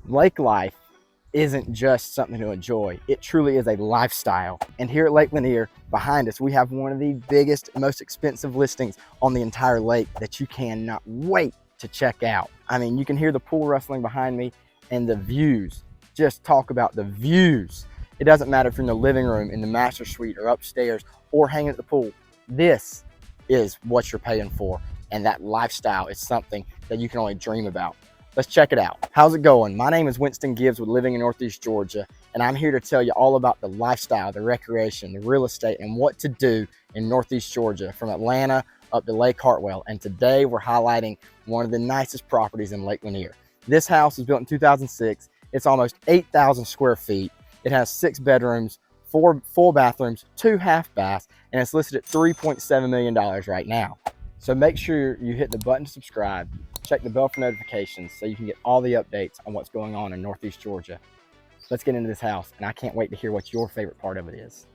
Lake life isn't just something to enjoy. It truly is a lifestyle. And here at Lake Lanier, behind us, we have one of the biggest, most expensive listings on the entire lake that you cannot wait to check out. I mean, you can hear the pool rustling behind me and the views. Just talk about the views. It doesn't matter if you're in the living room, in the master suite, or upstairs, or hanging at the pool. This is what you're paying for. And that lifestyle is something that you can only dream about. Let's check it out. How's it going? My name is Winston Gibbs with Living in Northeast Georgia, and I'm here to tell you all about the lifestyle, the recreation, the real estate, and what to do in Northeast Georgia from Atlanta up to Lake Hartwell. And today we're highlighting one of the nicest properties in Lake Lanier. This house was built in 2006. It's almost 8,000 square feet. It has 6 bedrooms, 4 full bathrooms, 2 half baths, and it's listed at $3.7 million right now. So make sure you hit the button to subscribe. Check the bell for notifications so you can get all the updates on what's going on in Northeast Georgia. Let's get into this house, and I can't wait to hear what your favorite part of it is.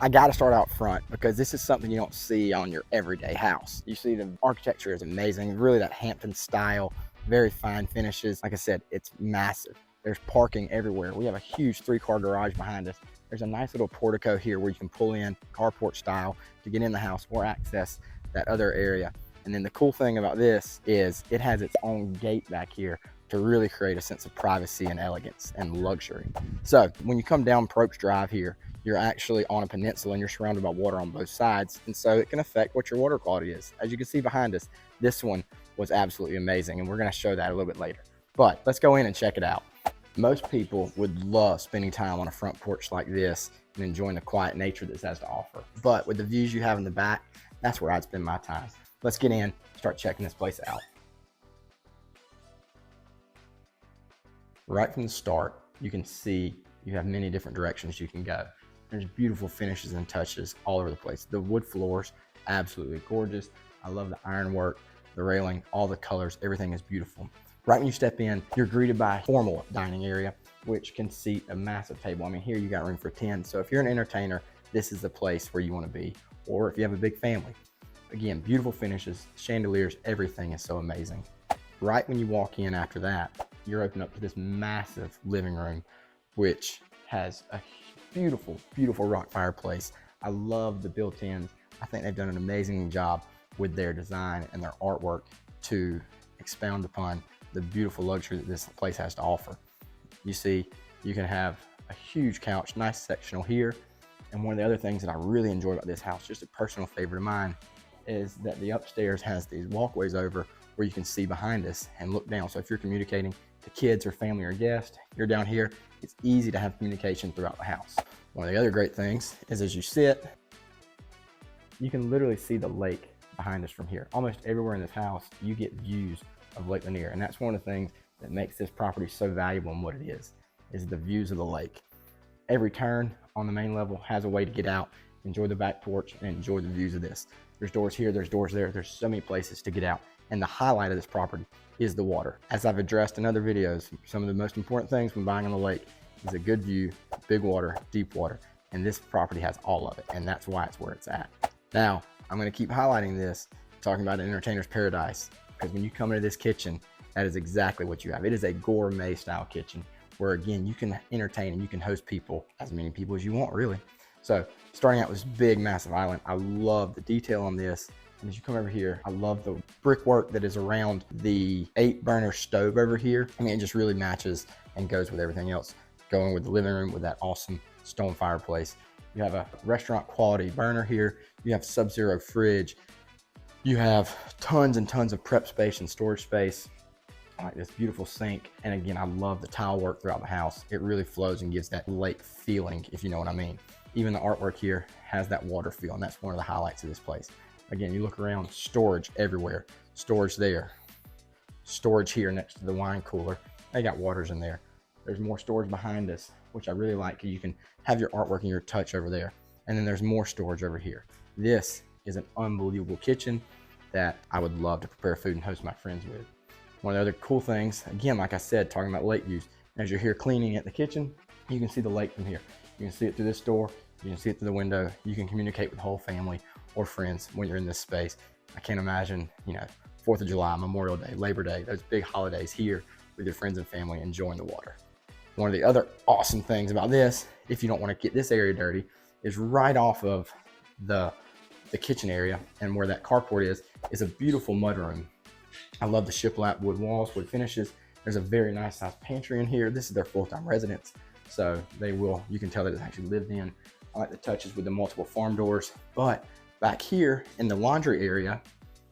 I gotta start out front because this is something you don't see on your everyday house. You see the architecture is amazing, really that Hampton style, very fine finishes. Like I said, it's massive. There's parking everywhere. We have a huge 3-car garage behind us. There's a nice little portico here where you can pull in carport style to get in the house or access that other area. And then the cool thing about this is it has its own gate back here to really create a sense of privacy and elegance and luxury. So when you come down Porch Drive here, you're actually on a peninsula and you're surrounded by water on both sides. And so it can affect what your water quality is. As you can see behind us, this one was absolutely amazing. And we're gonna show that a little bit later. But let's go in and check it out. Most people would love spending time on a front porch like this and enjoying the quiet nature this has to offer. But with the views you have in the back, that's where I'd spend my time. Let's get in, start checking this place out. Right from the start, you can see you have many different directions you can go. There's beautiful finishes and touches all over the place. The wood floors, absolutely gorgeous. I love the ironwork, the railing, all the colors, everything is beautiful. Right when you step in, you're greeted by a formal dining area, which can seat a massive table. I mean, here you got room for 10. So if you're an entertainer, this is the place where you want to be. Or if you have a big family. Again, beautiful finishes, chandeliers, everything is so amazing. Right when you walk in after that, you're open up to this massive living room, which has a beautiful, beautiful rock fireplace. I love the built-ins. I think they've done an amazing job with their design and their artwork to expound upon the beautiful luxury that this place has to offer. You see, you can have a huge couch, nice sectional here. And one of the other things that I really enjoy about this house, just a personal favorite of mine, is that the upstairs has these walkways over where you can see behind us and look down. So if you're communicating to kids or family or guests, you're down here, it's easy to have communication throughout the house. One of the other great things is as you sit, you can literally see the lake behind us from here. Almost everywhere in this house, you get views of Lake Lanier. And that's one of the things that makes this property so valuable and what it is the views of the lake. Every turn on the main level has a way to get out, enjoy the back porch, and enjoy the views of this. There's doors here, there's doors there. There's so many places to get out. And the highlight of this property is the water. As I've addressed in other videos, some of the most important things when buying on the lake is a good view, big water, deep water. And this property has all of it. And that's why it's where it's at. Now, I'm gonna keep highlighting this, talking about an entertainer's paradise. Because when you come into this kitchen, that is exactly what you have. It is a gourmet style kitchen where again, you can entertain and you can host people, as many people as you want really. So starting out with this big, massive island, I love the detail on this. And as you come over here, I love the brickwork that is around the 8-burner stove over here. I mean, it just really matches and goes with everything else. Going with the living room with that awesome stone fireplace. You have a restaurant quality burner here. You have sub-zero fridge. You have tons and tons of prep space and storage space. I like this beautiful sink. And again, I love the tile work throughout the house. It really flows and gives that lake feeling, if you know what I mean. Even the artwork here has that water feel, and that's one of the highlights of this place. Again, you look around, storage everywhere. Storage there. Storage here next to the wine cooler. They got waters in there. There's more storage behind us, which I really like. You can have your artwork and your touch over there. And then there's more storage over here. This is an unbelievable kitchen that I would love to prepare food and host my friends with. One of the other cool things, again, like I said, talking about lake views, as you're here cleaning at the kitchen, you can see the lake from here. You can see it through this door. You can see it through the window. You can communicate with the whole family or friends when you're in this space. I can't imagine, 4th of July, Memorial Day, Labor Day, those big holidays here with your friends and family enjoying the water. One of the other awesome things about this, if you don't want to get this area dirty, is right off of the kitchen area and where that carport is a beautiful mudroom. I love the shiplap wood walls, wood finishes. There's a very nice sized pantry in here. This is their full-time residence, so you can tell that it's actually lived in. I like the touches with the multiple farm doors. But back here in the laundry area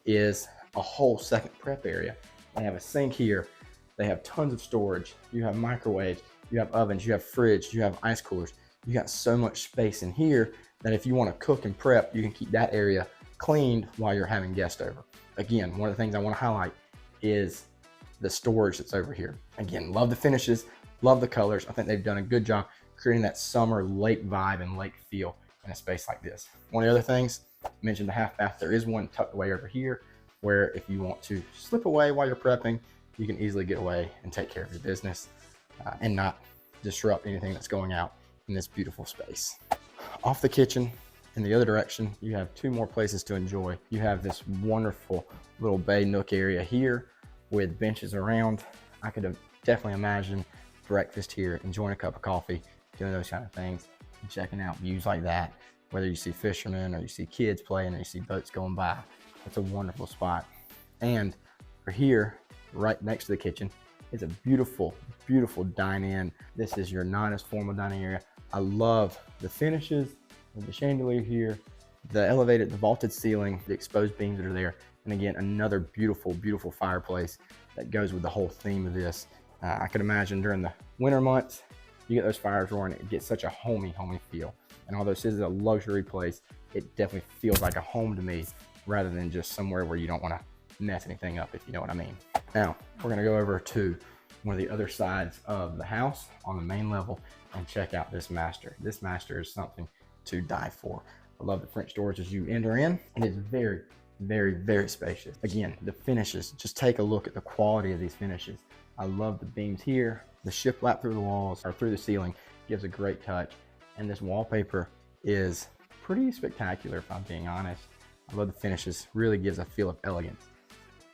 is a whole second prep area. They have a sink here. They have tons of storage. You have microwaves, you have ovens, you have fridge, you have ice coolers. You got so much space in here that if you want to cook and prep, you can keep that area cleaned while you're having guests over. Again, one of the things I want to highlight is the storage that's over here. Again, love the finishes, love the colors. I think they've done a good job creating that summer lake vibe and lake feel in a space like this. One of the other things, I mentioned the half bath. There is one tucked away over here where if you want to slip away while you're prepping, you can easily get away and take care of your business and not disrupt anything that's going out in this beautiful space. Off the kitchen, in the other direction, you have two more places to enjoy. You have this wonderful little bay nook area here with benches around. I could definitely imagine breakfast here, enjoying a cup of coffee, doing those kind of things, and checking out views like that. Whether you see fishermen or you see kids playing or you see boats going by, it's a wonderful spot. And for here, right next to the kitchen, is a beautiful, beautiful dine-in. This is your not as formal dining area. I love the finishes with the chandelier here, the vaulted ceiling, the exposed beams that are there. And again, another beautiful, beautiful fireplace that goes with the whole theme of this. I can imagine during the winter months, you get those fires roaring, it gets such a homey feel. And although this is a luxury place, it definitely feels like a home to me rather than just somewhere where you don't want to mess anything up, if you know what I mean. Now, we're gonna go over to one of the other sides of the house on the main level and check out this master. This master is something to die for. I love the French doors as you enter in. It is very, very, very spacious. Again, the finishes, just take a look at the quality of these finishes. I love the beams here. The shiplap through the walls or through the ceiling gives a great touch. And this wallpaper is pretty spectacular, if I'm being honest. I love the finishes, really gives a feel of elegance.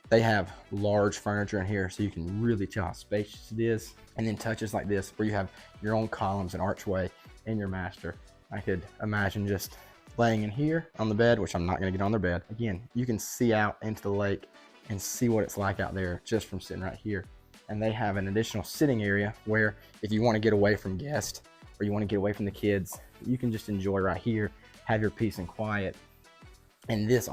They have large furniture in here, so you can really tell how spacious it is. And then touches like this, where you have your own columns and archway in your master. I could imagine just laying in here on the bed, which I'm not gonna get on their bed. Again, you can see out into the lake and see what it's like out there just from sitting right here. And they have an additional sitting area where if you wanna get away from guests or you wanna get away from the kids, you can just enjoy right here, have your peace and quiet. And this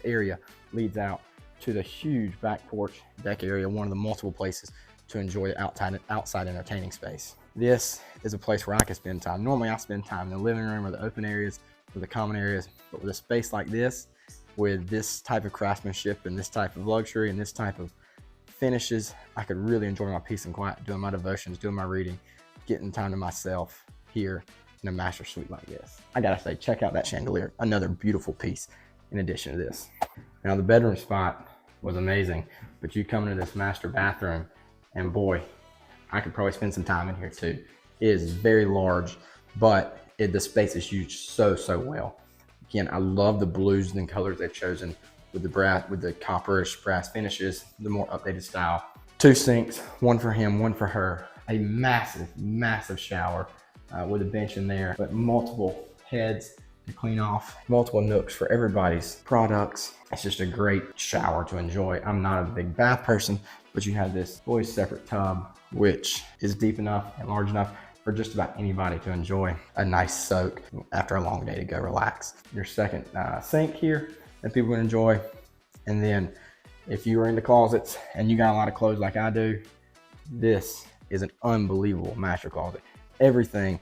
area leads out to the huge back porch deck area, one of the multiple places to enjoy the outside entertaining space. This is a place where I can spend time. Normally I spend time in the living room or the open areas or the common areas, but with a space like this, with this type of craftsmanship and this type of luxury and this type of finishes, I could really enjoy my peace and quiet, doing my devotions, doing my reading, getting time to myself here in a master suite like this. I gotta say, check out that chandelier, another beautiful piece in addition to this. Now the bedroom spot was amazing, but you come into this master bathroom and boy, I could probably spend some time in here too. It is very large, but the space is used so well. Again, I love the blues and colors they've chosen with the copperish brass finishes, the more updated style. Two sinks, one for him, one for her. A massive shower with a bench in there, but multiple heads to clean off, multiple nooks for everybody's products. It's just a great shower to enjoy. I'm not a big bath person, but you have this fully separate tub, which is deep enough and large enough for just about anybody to enjoy a nice soak after a long day to go relax. Your second sink here that people would enjoy. And then if you are in the closets and you got a lot of clothes like I do, this is an unbelievable master closet. Everything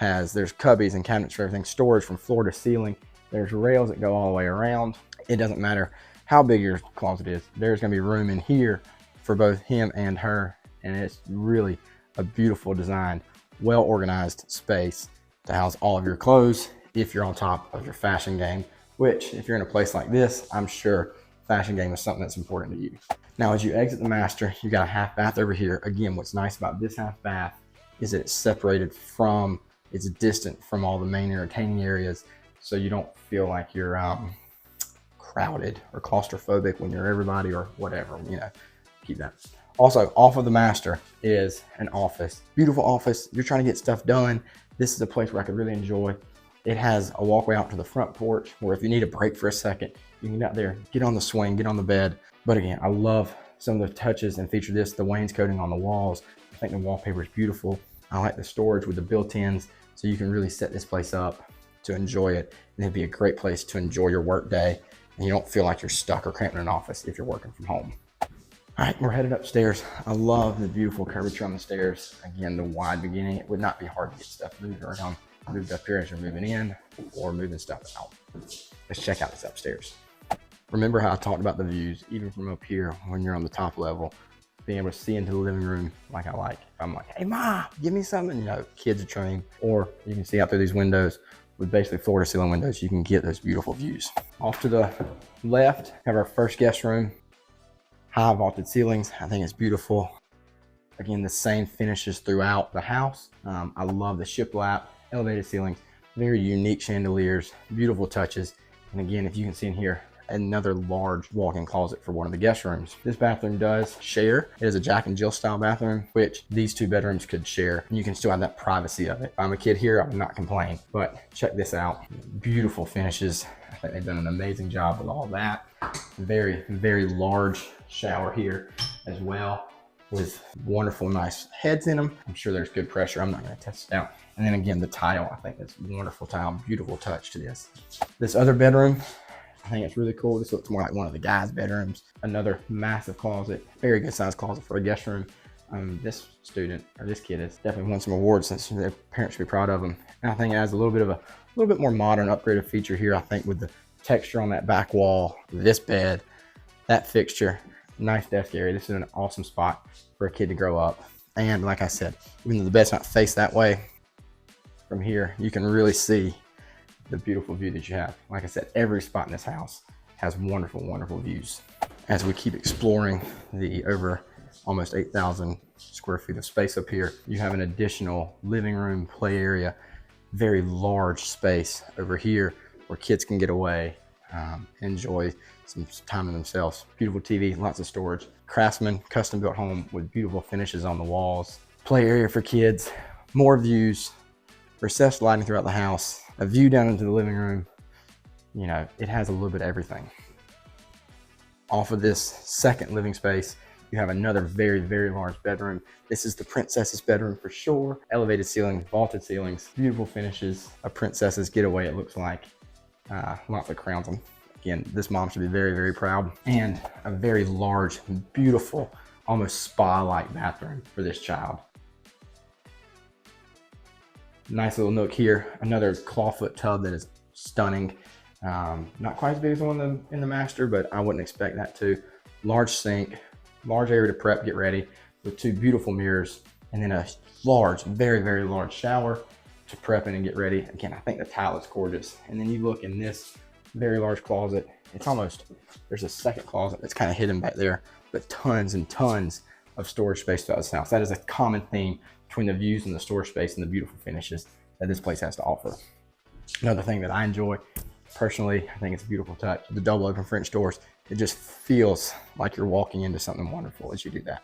there's cubbies and cabinets for everything, storage from floor to ceiling. There's rails that go all the way around. It doesn't matter how big your closet is. There's gonna be room in here for both him and her. And it's really a beautiful design, well-organized space to house all of your clothes if you're on top of your fashion game, which if you're in a place like this, I'm sure fashion game is something that's important to you. Now, as you exit the master, you got a half bath over here. Again, what's nice about this half bath is that it's separated from It's distant from all the main entertaining areas, so you don't feel like you're crowded or claustrophobic when you're everybody or whatever, you know, keep that. Also, off of the master is an office. Beautiful office. You're trying to get stuff done. This is a place where I could really enjoy. It has a walkway out to the front porch where if you need a break for a second, you can get out there, get on the swing, get on the bed. But again, I love some of the touches and feature this, the wainscoting on the walls. I think the wallpaper is beautiful. I like the storage with the built-ins, so you can really set this place up to enjoy it. And it'd be a great place to enjoy your work day, and you don't feel like you're stuck or cramped in an office if you're working from home. All right, we're headed upstairs. I love the beautiful curvature on the stairs. Again, the wide beginning. It would not be hard to get stuff moved around, moved up here as you're moving in or moving stuff out. Let's check out this upstairs. Remember how I talked about the views, even from up here when you're on the top level, being able to see into the living room like I like. If I'm like, hey, Ma, give me something, you know, kids are trained, or you can see out through these windows with basically floor to ceiling windows, you can get those beautiful views. Off to the left, have our first guest room. High vaulted ceilings. I think it's beautiful. Again, the same finishes throughout the house. I love the shiplap, elevated ceilings, very unique chandeliers, beautiful touches. And again, if you can see in here, another large walk-in closet for one of the guest rooms. This bathroom does share. It is a Jack and Jill style bathroom, which these two bedrooms could share. And you can still have that privacy of it. If I'm a kid here, I would not complain. But check this out. Beautiful finishes. I think they've done an amazing job with all that. Very, very large shower here as well, with wonderful, nice heads in them. I'm sure there's good pressure. I'm not going to test it out. And then again, the tile, I think it's wonderful tile, beautiful touch to this. This other bedroom, I think it's really cool. This looks more like one of the guys' bedrooms. Another massive closet, very good sized closet for a guest room. This student, or this kid, has definitely won some awards, since their parents should be proud of them. And I think it has a little bit more modern, upgraded feature here. I think with the texture on that back wall, this bed, that fixture, nice desk area. This is an awesome spot for a kid to grow up. And like I said, even though the bed's not faced that way, from here you can really see the beautiful view that you have. Like I said, every spot in this house has wonderful, wonderful views. As we keep exploring the over almost 8,000 square feet of space up here, you have an additional living room, play area, very large space over here where kids can get away, enjoy some time to themselves. Beautiful TV, lots of storage. Craftsman, custom built home with beautiful finishes on the walls. Play area for kids, more views, recessed lighting throughout the house, a view down into the living room. You know, it has a little bit of everything. Off of this second living space, you have another very, very large bedroom. This is the princess's bedroom for sure. Elevated ceilings, vaulted ceilings, beautiful finishes. A princess's getaway, it looks like. Lots of crowns. Again, this mom should be very, very proud. And a very large, beautiful, almost spa-like bathroom for this child. Nice little nook here. Another clawfoot tub that is stunning. Not quite as big as the one in the master, but I wouldn't expect that too. Large sink, large area to prep, get ready, with two beautiful mirrors, and then a large, very, very large shower to prep in and get ready. Again, I think the tile is gorgeous. And then you look in this very large closet. It's almost, there's a second closet that's kind of hidden back there, but tons and tons of storage space throughout this house. That is a common theme between the views and the storage space and the beautiful finishes that this place has to offer. Another thing that I enjoy personally, I think it's a beautiful touch, the double open French doors. It just feels like you're walking into something wonderful as you do that.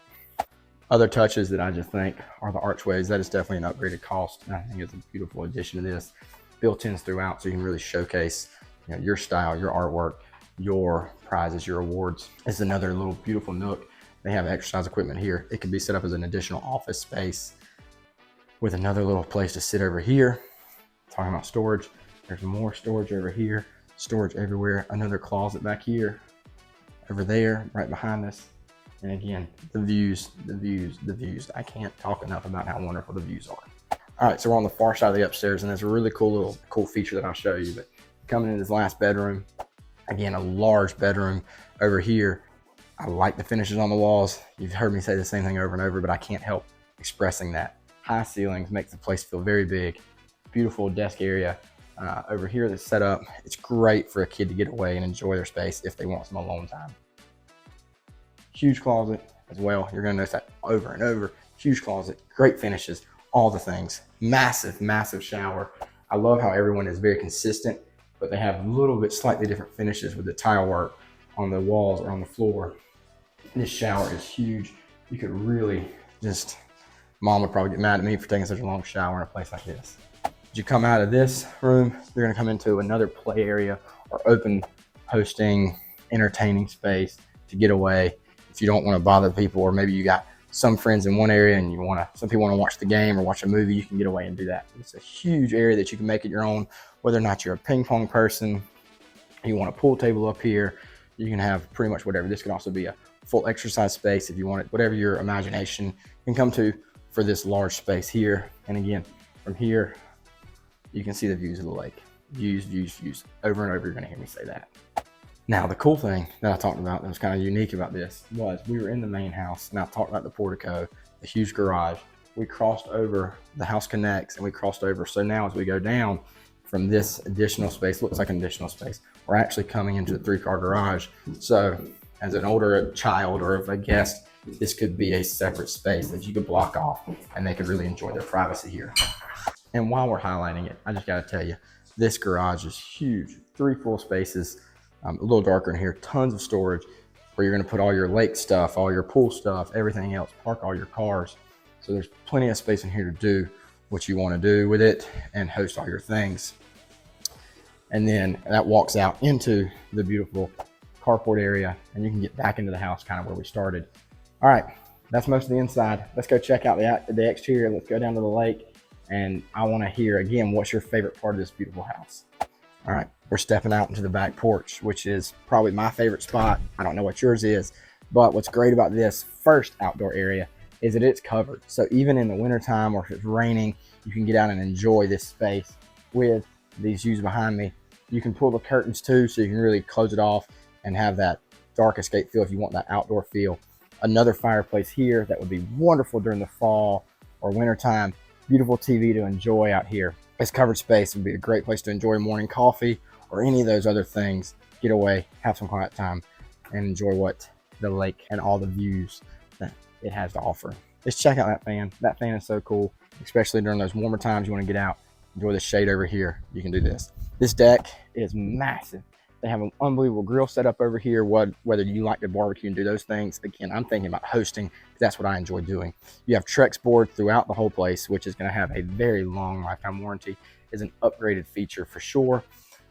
Other touches that I just think are the archways. That is definitely an upgraded cost. And I think it's a beautiful addition to this. Built-ins throughout, so you can really showcase, you know, your style, your artwork, your prizes, your awards. It's another little beautiful nook. They have exercise equipment here. It can be set up as an additional office space with another little place to sit over here. Talking about storage, there's more storage over here, storage everywhere. Another closet back here, over there, right behind us. And again, the views, the views, the views. I can't talk enough about how wonderful the views are. All right, so we're on the far side of the upstairs, and there's a really cool feature that I'll show you. But coming in this last bedroom, again, a large bedroom over here. I like the finishes on the walls. You've heard me say the same thing over and over, but I can't help expressing that. High ceilings makes the place feel very big. Beautiful desk area over here that's set up. It's great for a kid to get away and enjoy their space if they want some alone time. Huge closet as well. You're gonna notice that over and over. Huge closet, great finishes. all the things. Massive, massive shower. I love how everyone is very consistent, but they have a little bit slightly different finishes with the tile work on the walls or on the floor. This shower is huge. You could really just, mom would probably get mad at me for taking such a long shower in a place like this. As you come out of this room, you're gonna come into another play area or open hosting, entertaining space to get away. If you don't wanna bother people, or maybe you got some friends in one area and some people wanna watch the game or watch a movie, you can get away and do that. It's a huge area that you can make it your own, whether or not you're a ping pong person, you want a pool table up here, you can have pretty much whatever. This can also be a full exercise space if you want it, whatever your imagination can come to for this large space here. And again, from here, you can see the views of the lake. Views, views, views. Over and over, you're gonna hear me say that. Now, the cool thing that I talked about that was kind of unique about this was we were in the main house, and I talked about the portico, the huge garage. We crossed over, the house connects, and we crossed over. So now as we go down from this additional space, looks like an additional space, we're actually coming into the 3-car garage. So as an older child or if a guest, this could be a separate space that you could block off and they could really enjoy their privacy here. And while we're highlighting it, I just gotta tell you, this garage is huge. 3 full spaces, a little darker in here, tons of storage where you're gonna put all your lake stuff, all your pool stuff, everything else, park all your cars. So there's plenty of space in here to do what you wanna do with it and host all your things. And then that walks out into the beautiful carport area, and you can get back into the house kind of where we started. All right, that's most of the inside. Let's go check out the exterior. Let's go down to the lake, and I want to hear again, what's your favorite part of this beautiful house? All right, we're stepping out into the back porch, which is probably my favorite spot. I don't know what yours is, but what's great about this first outdoor area is that it's covered. So even in the wintertime or if it's raining, you can get out and enjoy this space with these views behind me. You can pull the curtains too, so you can really close it off and have that dark escape feel if you want that outdoor feel. Another fireplace here that would be wonderful during the fall or winter time. Beautiful TV to enjoy out here. This covered space would be a great place to enjoy morning coffee or any of those other things. Get away, have some quiet time, and enjoy what the lake and all the views that it has to offer. Just check out that fan. That fan is so cool, especially during those warmer times. You want to get out, enjoy the shade over here. You can do this. This deck is massive. They have an unbelievable grill set up over here. Whether you like to barbecue and do those things, again, I'm thinking about hosting because that's what I enjoy doing. You have Trex board throughout the whole place, which is going to have a very long lifetime warranty. Is an upgraded feature for sure.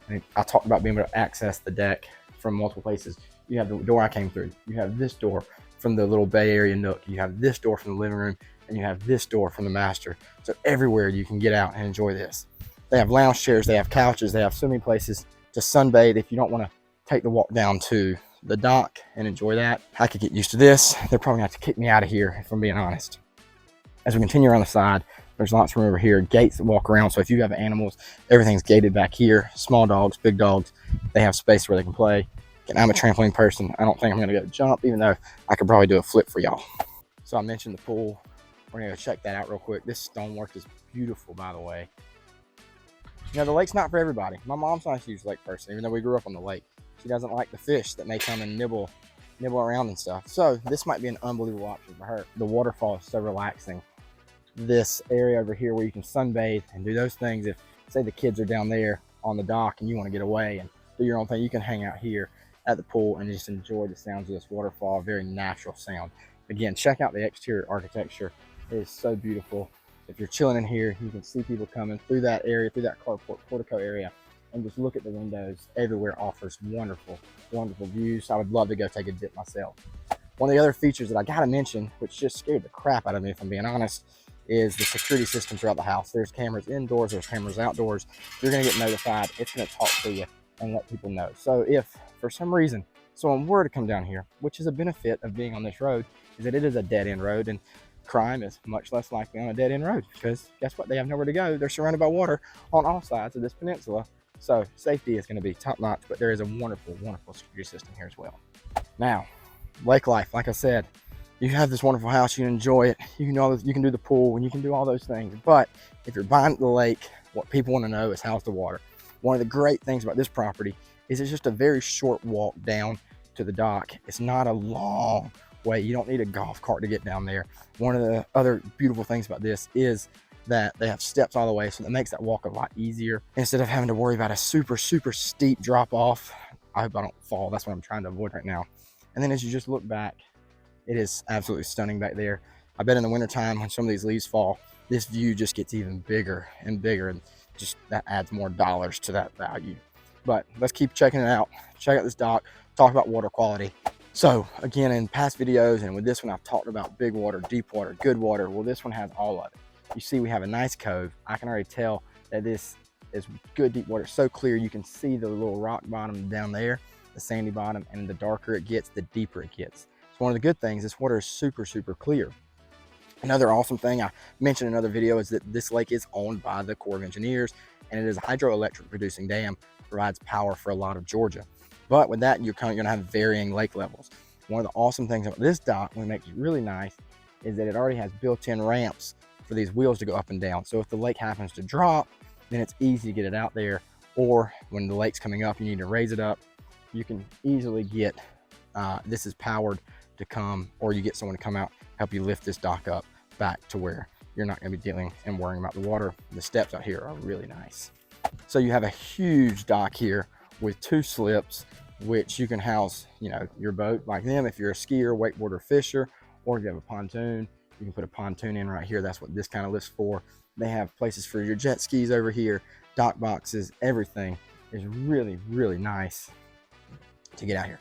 And I talked about being able to access the deck from multiple places. You have the door I came through. You have this door from the little Bay Area Nook. You have this door from the living room, and you have this door from the master. So everywhere you can get out and enjoy this. They have lounge chairs, they have couches, they have so many places to sunbathe if you don't want to take the walk down to the dock and enjoy that. I could get used to this. They're probably gonna have to kick me out of here if I'm being honest. As we continue around the side, there's lots of room over here, gates that walk around. So if you have animals, everything's gated back here. Small dogs, big dogs, they have space where they can play. And I'm a trampoline person. I don't think I'm gonna go jump, even though I could probably do a flip for y'all. So I mentioned the pool. We're gonna go check that out real quick. This stonework is beautiful, by the way. You know, the lake's not for everybody. My mom's not a huge lake person, even though we grew up on the lake. She doesn't like the fish that may come and nibble around and stuff. So this might be an unbelievable option for her. The waterfall is so relaxing. This area over here where you can sunbathe and do those things. If, say, the kids are down there on the dock and you want to get away and do your own thing, you can hang out here at the pool and just enjoy the sounds of this waterfall. Very natural sound. Again, check out the exterior architecture. It is so beautiful. If you're chilling in here, you can see people coming through that area, through that carport portico area, and just look at the windows. Everywhere offers wonderful, wonderful views. I would love to go take a dip myself. One of the other features that I gotta mention, which just scared the crap out of me if I'm being honest, is the security system throughout the house. There's cameras indoors, there's cameras outdoors. You're gonna get notified. It's gonna talk to you and let people know. So if for some reason someone were to come down here, which is a benefit of being on this road, is that it is a dead end road, and crime is much less likely on a dead end road because guess what? They have nowhere to go. They're surrounded by water on all sides of this peninsula. So safety is going to be top notch, but there is a wonderful, wonderful security system here as well. Now, lake life, like I said, you have this wonderful house, you enjoy it, you can do the pool and you can do all those things. But if you're buying the lake, what people want to know is how's the water. One of the great things about this property is it's just a very short walk down to the dock. It's not a long way. You don't need a golf cart to get down there. One of the other beautiful things about this is that they have steps all the way, so that makes that walk a lot easier instead of having to worry about a super steep drop off. I hope I don't fall. That's what I'm trying to avoid right now. And then as you just look back, it is absolutely stunning back there. I bet in the wintertime when some of these leaves fall, this view just gets even bigger and bigger, and just that adds more dollars to that value. But let's keep checking it out. Check out this dock, talk about water quality. So again, in past videos and with this one, I've talked about big water, deep water, good water. Well, this one has all of it. You see we have a nice cove. I can already tell that this is good deep water. It's so clear, you can see the little rock bottom down there, the sandy bottom, and the darker it gets, the deeper it gets. So one of the good things, this water is super clear. Another awesome thing I mentioned in another video is that this lake is owned by the Corps of Engineers, and it is a hydroelectric producing dam, provides power for a lot of Georgia. But with that, you're gonna have varying lake levels. One of the awesome things about this dock, what makes it really nice, is that it already has built-in ramps for these wheels to go up and down. So if the lake happens to drop, then it's easy to get it out there. Or when the lake's coming up, you need to raise it up, you can easily get, this is powered to come, or you get someone to come out, help you lift this dock up back to where you're not gonna be dealing and worrying about the water. The steps out here are really nice. So you have a huge dock here with 2 slips, which you can house, you know, your boat like them if you're a skier, wakeboarder, fisher, or if you have a pontoon, you can put a pontoon in right here. That's what this kind of lift's for. They have places for your jet skis over here, dock boxes, everything is really nice to get out here.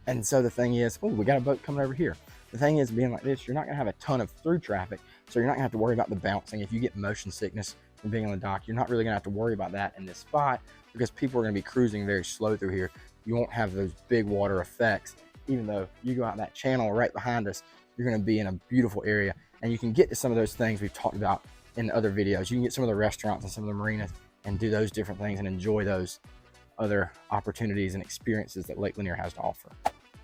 And so the thing is, oh, we got a boat coming over here. The thing is, being like this, you're not gonna have a ton of through traffic, so you're not gonna have to worry about the bouncing. If you get motion sickness from being on the dock, you're not really gonna have to worry about that in this spot, because people are gonna be cruising very slow through here. You won't have those big water effects. Even though you go out that channel right behind us, you're gonna be in a beautiful area, and you can get to some of those things we've talked about in other videos. You can get some of the restaurants and some of the marinas and do those different things and enjoy those other opportunities and experiences that Lake Lanier has to offer.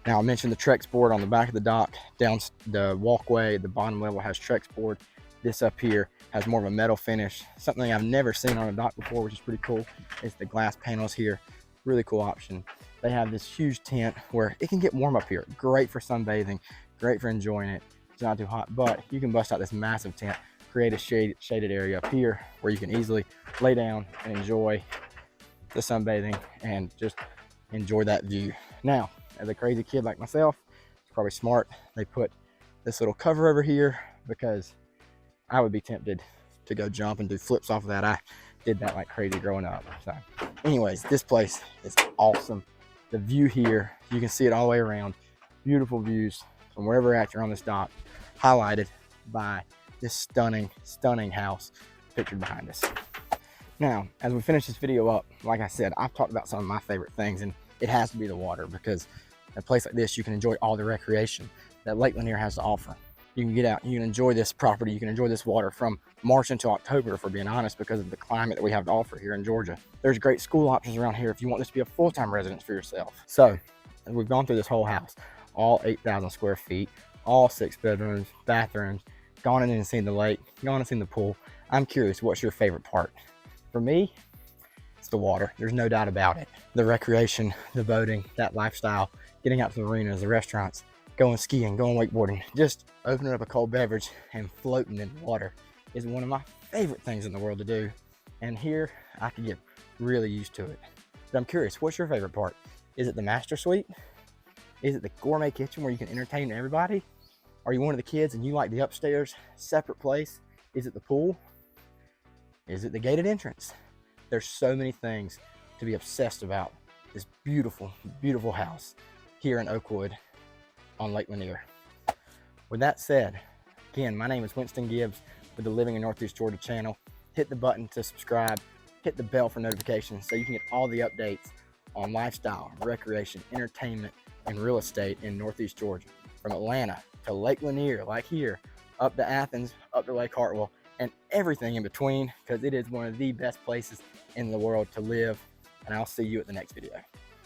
Now, I mentioned the Trex board on the back of the dock. Down the walkway, the bottom level has Trex board. This up here has more of a metal finish, something I've never seen on a dock before, which is pretty cool. It's the glass panels here, really cool option. They have this huge tent where it can get warm up here. Great for sunbathing, great for enjoying it. It's not too hot, but you can bust out this massive tent, create a shaded area up here where you can easily lay down and enjoy the sunbathing and just enjoy that view. Now, as a crazy kid like myself, it's probably smart they put this little cover over here, because I would be tempted to go jump and do flips off of that. I did that like crazy growing up. So anyways, this place is awesome. The view here, you can see it all the way around. Beautiful views from wherever you're on this dock, highlighted by this stunning house pictured behind us. Now, as we finish this video up, like I said, I've talked about some of my favorite things, and it has to be the water, because a place like this, you can enjoy all the recreation that Lake Lanier has to offer. You can get out, you can enjoy this property, you can enjoy this water from March until October, if we're being honest, because of the climate that we have to offer here in Georgia. There's great school options around here if you want this to be a full-time residence for yourself. So, we've gone through this whole house, all 8,000 square feet, all 6 bedrooms, bathrooms, gone in and seen the lake, gone and seen the pool. I'm curious, what's your favorite part? For me, it's the water. There's no doubt about it. The recreation, the boating, that lifestyle, getting out to the marinas, the restaurants, going skiing, going wakeboarding, just opening up a cold beverage and floating in the water is one of my favorite things in the world to do. And here, I could get really used to it. But I'm curious, what's your favorite part? Is it the master suite? Is it the gourmet kitchen where you can entertain everybody? Are you one of the kids and you like the upstairs separate place? Is it the pool? Is it the gated entrance? There's so many things to be obsessed about this beautiful house here in Oakwood on Lake Lanier. With that said, again, my name is Winston Gibbs with the Living in Northeast Georgia channel. Hit the button to subscribe, hit the bell for notifications so you can get all the updates on lifestyle, recreation, entertainment, and real estate in Northeast Georgia. From Atlanta to Lake Lanier, like here, up to Athens, up to Lake Hartwell, and everything in between, because it is one of the best places in the world to live. And I'll see you at the next video.